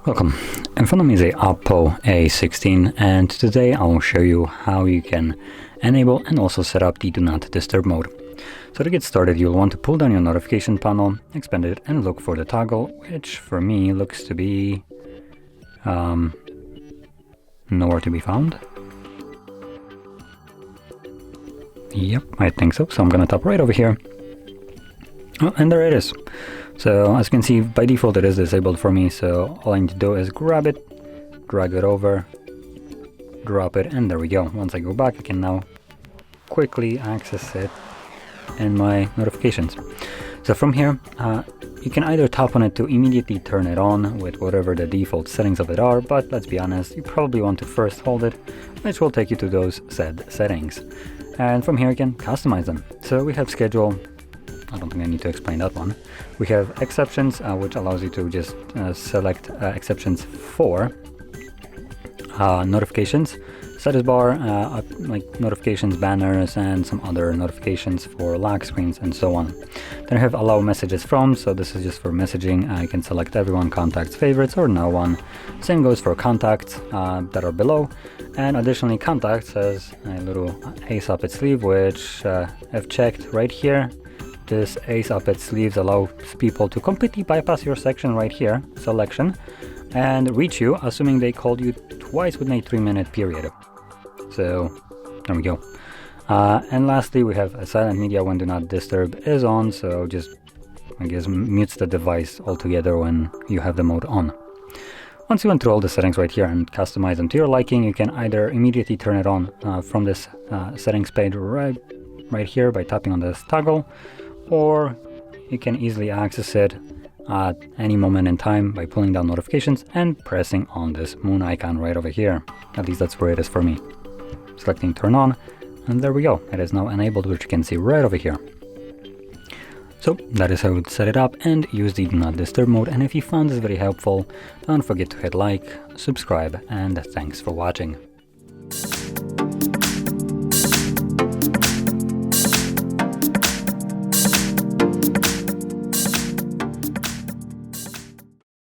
Welcome. In front of me is a OPPO A16, and today I will show you how you can enable and also set up the Do Not Disturb mode. So to get started, you'll want to pull down your notification panel, expand it, and look for the toggle, which for me looks to be nowhere to be found. Yep, I think so. So I'm gonna tap right over here. Oh, and there it is. So as you can see, by default it is disabled for me, so all I need to do is grab it, drag it over, drop it, and there we go. Once I go back, I can now quickly access it in my notifications. So from here, you can either tap on it to immediately turn it on with whatever the default settings of it are, but let's be honest, you probably want to first hold it, which will take you to those said settings. And from here you can customize them. So we have schedule. I don't think I need to explain that one. We have exceptions, which allows you to just select exceptions for notifications, status bar, like notifications, banners, and some other notifications for lock screens and so on. Then I have allow messages from, so this is just for messaging. I can select everyone, contacts, favorites, or no one. Same goes for contacts that are below. And additionally, contacts has a little ace up its sleeve, which I've checked right here. This ace up its sleeves allows people to completely bypass your section right here, selection, and reach you, assuming they called you twice within a 3-minute period. So there we go. And lastly, we have a silent media when Do Not Disturb is on, so just, I guess, mutes the device altogether when you have the mode on. Once you went through all the settings right here and customize them to your liking, you can either immediately turn it on from this settings page right here by tapping on this toggle, or you can easily access it at any moment in time by pulling down notifications and pressing on this moon icon right over here. At least that's where it is for me. Selecting turn on, and there we go. It is now enabled, which you can see right over here. So that is how you set it up and use the Do Not Disturb mode. And if you found this very helpful, don't forget to hit like, subscribe, and thanks for watching.